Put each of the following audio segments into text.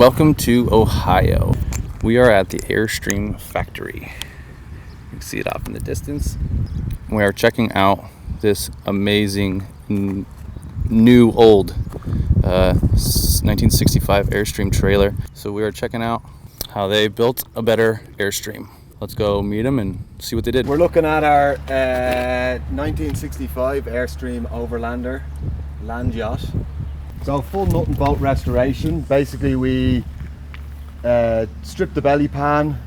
Welcome to Ohio. We are at the Airstream factory. You can see it off in the distance. We are checking out this amazing new old 1965 Airstream trailer. So we are checking out how they built a better Airstream. Let's go meet them and see what they did. We're looking at our 1965 Airstream Overlander land yacht. So full nut and bolt restoration. Basically we stripped the belly pan,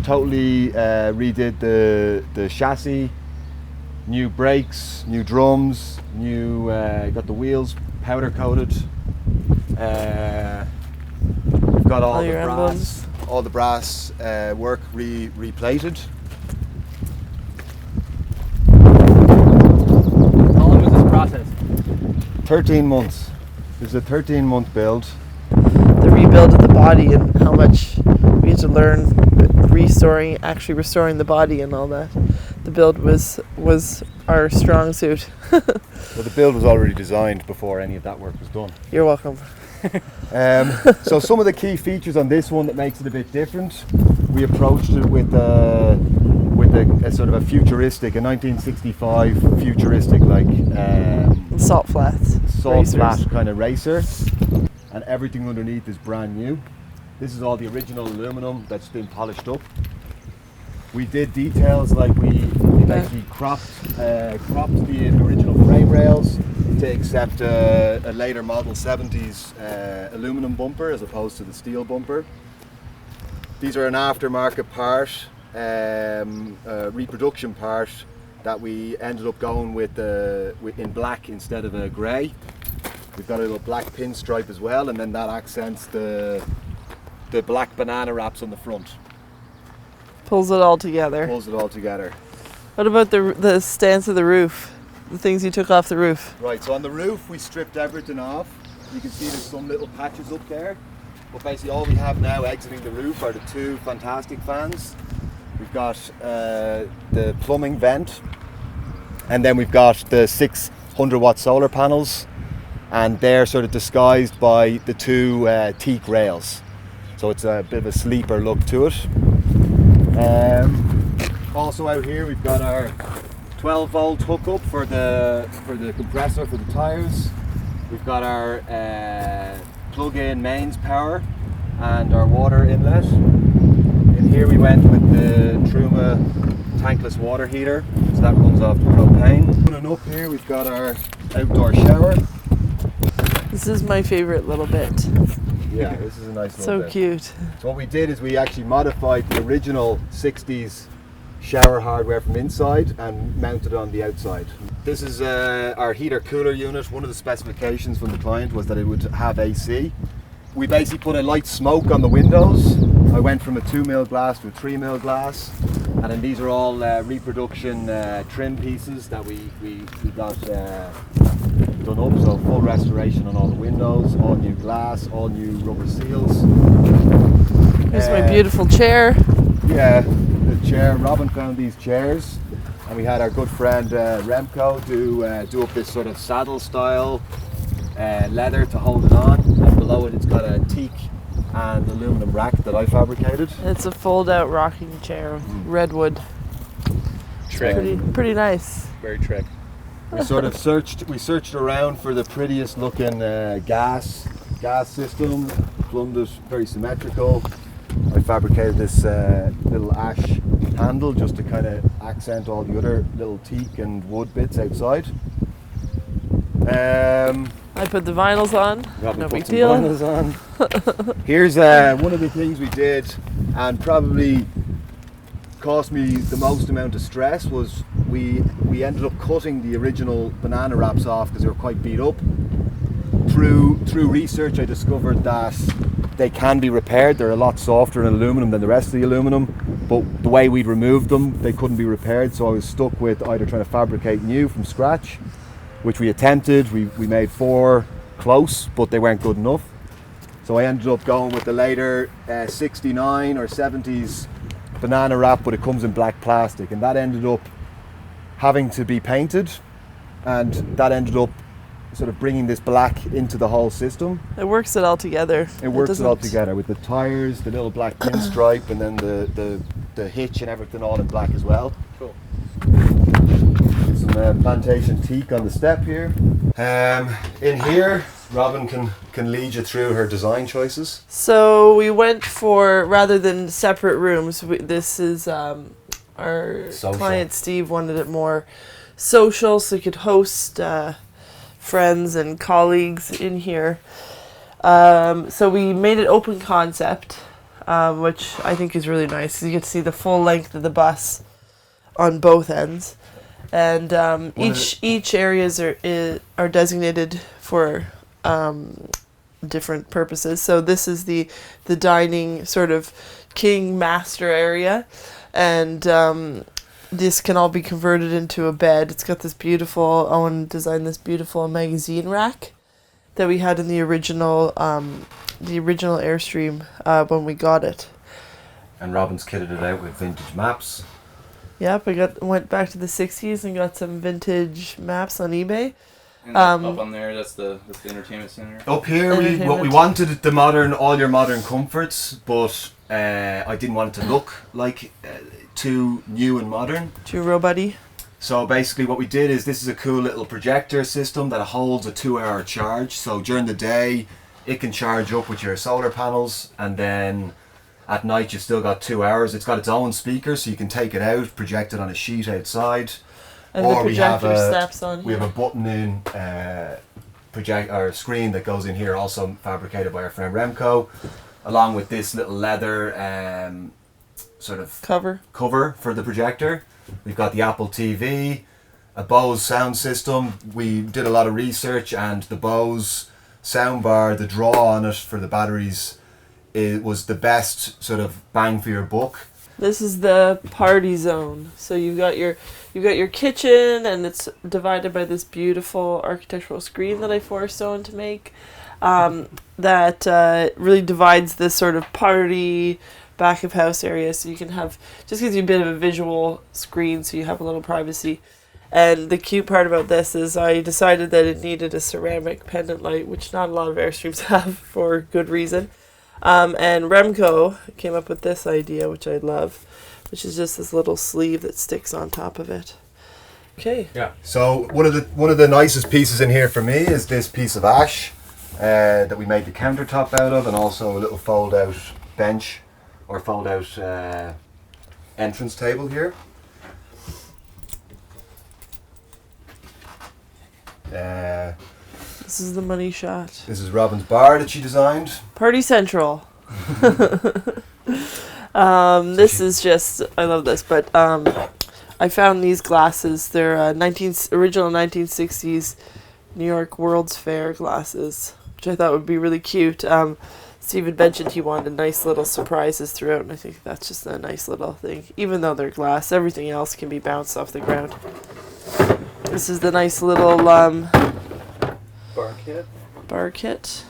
totally redid the chassis, new brakes, new drums, got the wheels powder coated. We've got all the brass work replated. How long was this process? 13 months. This is a 13-month build. The rebuild of the body and how much we had to learn actually restoring the body and all that. The build was our strong suit. Well, the build was already designed before any of that work was done. You're welcome. So some of the key features on this one that makes it a bit different, we approached it with a sort of a 1965 futuristic Salt flats. flat kind of racer, and everything underneath is brand new. This is all the original aluminum that's been polished up. We did details like we basically cropped the original frame rails to accept a later model 70s aluminum bumper as opposed to the steel bumper. These are an aftermarket part, a reproduction part that we ended up going with in black instead of a grey. We've got a little black pinstripe as well, and then that accents the black banana wraps on the front. Pulls it all together. What about the stance of the roof? The things you took off the roof? Right, so on the roof we stripped everything off. You can see there's some little patches up there. But basically all we have now exiting the roof are the two fantastic fans. We've got the plumbing vent, and then we've got the 600 watt solar panels, and they're sort of disguised by the two teak rails. So it's a bit of a sleeper look to it. Also out here we've got our 12 volt hookup for the compressor for the tires. We've got our plug-in mains power and our water inlet. In here we went with the Truma Tankless water heater, so that runs off the propane. And up here we've got our outdoor shower. This is my favorite little bit. Yeah, this is a nice little bit. So cute. So what we did is we actually modified the original 60s shower hardware from inside and mounted it on the outside. This is our heater cooler unit. One of the specifications from the client was that it would have AC. We basically put a light smoke on the windows. I went from a 2mm glass to a 3mm glass, and then these are all reproduction trim pieces that we got done up. So full restoration on all the windows, all new glass, all new rubber seals. Here's my beautiful chair. Yeah, the chair. Robin found these chairs, and we had our good friend Remco do up this sort of saddle style leather to hold it on, and below it it's got a teak and aluminum rack that I fabricated. It's a fold-out rocking chair, redwood. Pretty nice. Very trick. We sort of searched around for the prettiest looking gas system. Plumbed it very symmetrical. I fabricated this little ash handle just to kind of accent all the other little teak and wood bits outside. I put the vinyls on. No big deal. Vinyls on. Here's one of the things we did, and probably cost me the most amount of stress, was we ended up cutting the original banana wraps off because they were quite beat up. Through research I discovered that they can be repaired. They're a lot softer in aluminum than the rest of the aluminum, but the way we'd removed them, they couldn't be repaired, so I was stuck with either trying to fabricate new from scratch, which we attempted. We made 4 close, but they weren't good enough. So I ended up going with the later 69 or 70s banana wrap, but it comes in black plastic, and that ended up having to be painted, and that ended up sort of bringing this black into the whole system. It works it all together. It works it all doesn't- together with the tires, the little black pinstripe, and then the hitch and everything all in black as well. Cool. Some plantation teak on the step here. In here, Robin can lead you through her design choices. So we went for, rather than separate rooms, this is our Social. client Steve wanted it more social, so you could host friends and colleagues in here. So we made it open concept, which I think is really nice. You get to see the full length of the bus on both ends, and each areas are designated for different purposes. So this is the dining sort of king master area, and this can all be converted into a bed. It's got this beautiful, Owen designed this beautiful magazine rack that we had in the original Airstream when we got it. And Robin's kitted it out with vintage maps. Yep, went back to the 60s and got some vintage maps on eBay. And up on there, that's the entertainment center. Up here, we Entertainment. wanted all your modern comforts, but I didn't want it to look like too new and modern. Too robot-y. So basically what we did is, this is a cool little projector system that holds a 2-hour charge. So during the day it can charge up with your solar panels, and then at night you've still got 2 hours. It's got its own speaker, so you can take it out, project it on a sheet outside. And Or the we have projector snaps on We here. have a button-in project or screen that goes in here, also fabricated by our friend Remco, along with this little leather sort of Cover. cover for the projector. We've got the Apple TV, a Bose sound system. We did a lot of research, and the Bose soundbar, the draw on it for the batteries, it was the best sort of bang for your buck. This is the party zone. So you've got your kitchen, and it's divided by this beautiful architectural screen that I forced Owen to make. That really divides this sort of party back of house area, so you can have, just gives you a bit of a visual screen, so you have a little privacy. And the cute part about this is I decided that it needed a ceramic pendant light, which not a lot of Airstreams have for good reason. And Remco came up with this idea, which I love, which is just this little sleeve that sticks on top of it. Okay. Yeah. So one of the nicest pieces in here for me is this piece of ash that we made the countertop out of, and also a little fold out bench or fold out entrance table here. This is the money shot. This is Robin's bar that she designed. Party Central. This is just, I love this, but I found these glasses. They're original 1960s New York World's Fair glasses, which I thought would be really cute. Stephen mentioned he wanted nice little surprises throughout, and I think that's just a nice little thing. Even though they're glass, everything else can be bounced off the ground. This is the nice little bar kit.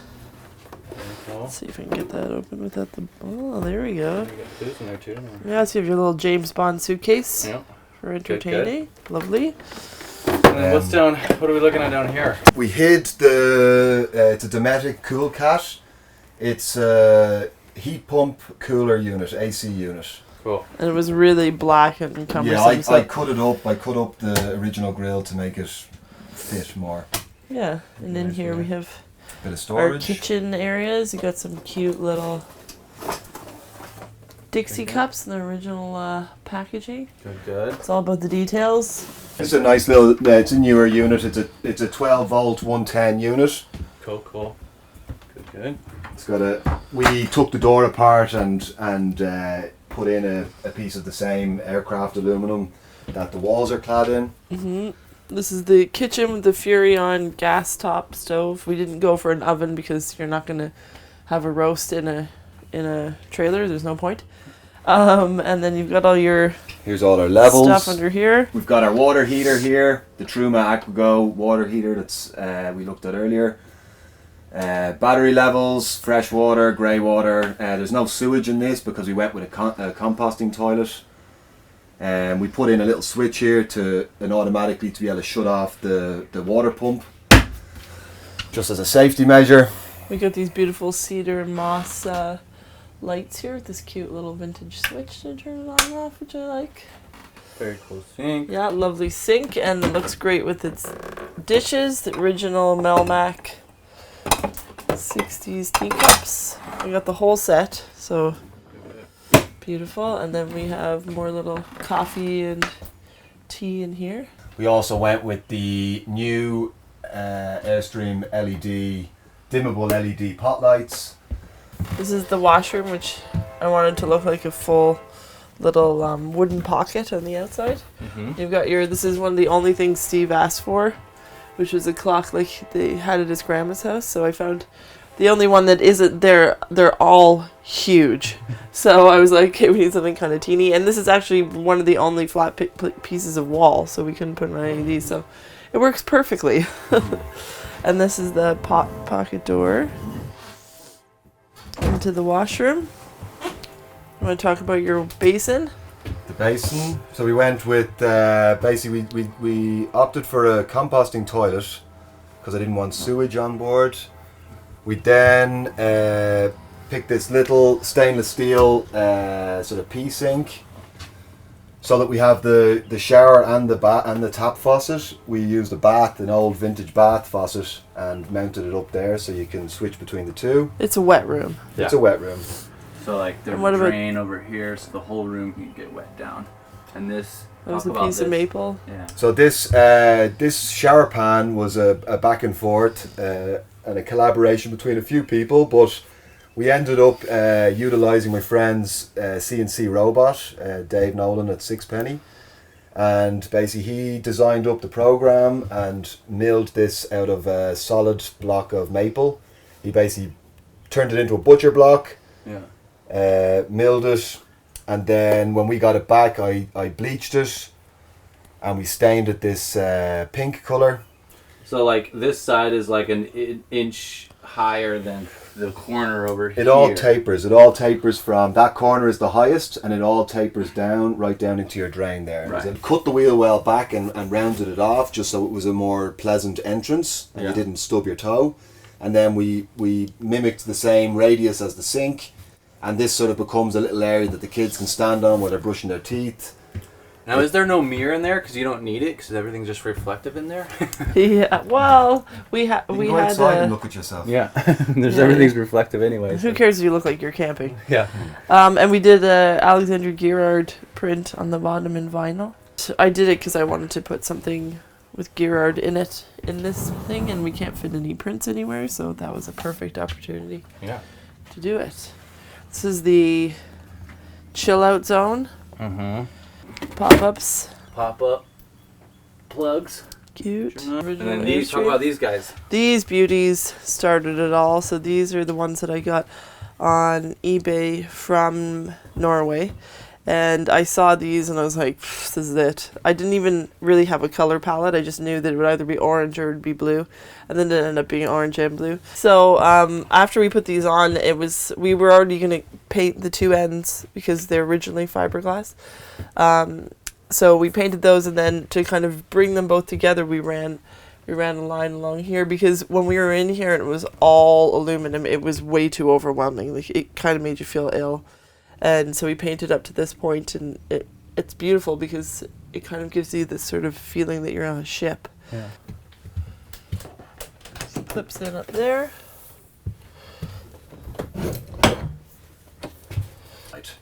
Let's see if I can get that open without the... Oh, there we go. You got booze in there too. Yeah, so you have your little James Bond suitcase Yeah. for entertaining. Lovely. And then what are we looking at down here? We hid it's a Dometic Cool Cat. It's a heat pump cooler unit, AC unit. Cool. And it was really black and cumbersome. Yeah, I cut it up. I cut up the original grill to make it fit more. Yeah, and in here we have Bit of our storage. kitchen areas. You got some cute little Dixie cups in the original packaging. Good. It's all about the details. It's a nice little. It's a newer unit. It's a 12 volt 110 unit. Cool. Good. It's got we took the door apart and put in a piece of the same aircraft aluminum that the walls are clad in. Mm-hmm. This is the kitchen with the Furrion gas top stove. We didn't go for an oven because you're not going to have a roast in a trailer. There's no point. And then you've got all your Here's all our levels. stuff under here. We've got our water heater here, the Truma AquaGo water heater that's we looked at earlier. Battery levels, fresh water, grey water. There's no sewage in this because we went with a composting toilet. We put in a little switch here to automatically to be able to shut off the water pump. just as a safety measure. We got these beautiful cedar and moss lights here with this cute little vintage switch to turn it on and off, which I like. Very cool sink. Yeah, lovely sink, and it looks great with its dishes, the original Melmac 60s teacups. We got the whole set, so beautiful. And then we have more little coffee and tea in here. We also went with the new Airstream LED, dimmable LED pot lights. This is the washroom, which I wanted to look like a full little wooden pocket on the outside. You've got this is one of the only things Steve asked for, which was a clock like they had at his grandma's house. So I found the only one that isn't there. They're all huge. So I was like, okay, we need something kind of teeny. And this is actually one of the only flat pieces of wall, so we couldn't put on any of these. So it works perfectly. And this is the pocket door into the washroom. You want to talk about your basin? The basin. So we went with basically we opted for a composting toilet because I didn't want sewage on board. We then picked this little stainless steel sort of pea sink, so that we have the shower and the tap faucet. We used an old vintage bath faucet, and mounted it up there so you can switch between the two. It's a wet room. It's a wet room. So like there's a drain over here, so the whole room can get wet down. And this. That was a piece of maple. Yeah. So this shower pan was a back and forth and a collaboration between a few people, but we ended up utilising my friend's CNC robot, Dave Nolan at Sixpenny, and basically he designed up the program and milled this out of a solid block of maple. He basically turned it into a butcher block. Yeah. Milled it, and then when we got it back, I bleached it, and we stained it this pink colour. So like this side is like an inch higher than the corner over here. It all tapers from that corner is the highest, and it all tapers down right down into your drain there. Right. So cut the wheel well back and rounded it off just so it was a more pleasant entrance and you didn't stub your toe. And then we mimicked the same radius as the sink, and this sort of becomes a little area that the kids can stand on while they're brushing their teeth. Now, is there no mirror in there because you don't need it because everything's just reflective in there? Yeah. Well, we had outside and look at yourself. Yeah, everything's reflective anyway. Who cares if you look like you're camping? Yeah. And we did a Alexander Girard print on the bottom in vinyl. I did it because I wanted to put something with Girard in it in this thing, and we can't fit any prints anywhere, so that was a perfect opportunity. Yeah. To do it. This is the chill out zone. Pop-ups. Pop-up plugs. Cute. And then these, talk about these guys. These beauties started it all. So these are the ones that I got on eBay from Norway. And I saw these and I was like, this is it. I didn't even really have a color palette. I just knew that it would either be orange or it would be blue. And then it ended up being orange and blue. So after we put these on, we were already going to paint the two ends because they're originally fiberglass. So we painted those, and then to kind of bring them both together, we ran a line along here, because when we were in here and it was all aluminum, it was way too overwhelming. Like, it kind of made you feel ill. And so we painted up to this point, and it's beautiful because it kind of gives you this sort of feeling that you're on a ship. Yeah. So clips in up there.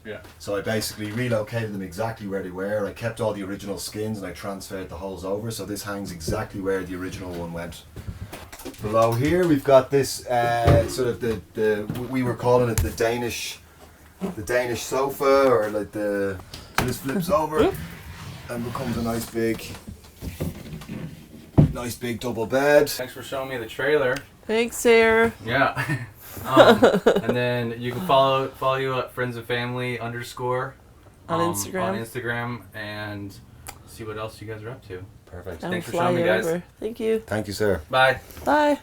Yeah. So I basically relocated them exactly where they were. I kept all the original skins and I transferred the holes over, so this hangs exactly where the original one went. Below here we've got this sort of we were calling it the Danish sofa, or like so this flips over and becomes a nice big double bed. Thanks for showing me the trailer. Thanks, Sarah. Yeah. And then you can follow you at friends and family _ on Instagram and see what else you guys are up to. Perfect. And Thanks for fly showing me, guys. over. Thank you. Thank you, sir. Bye. Bye.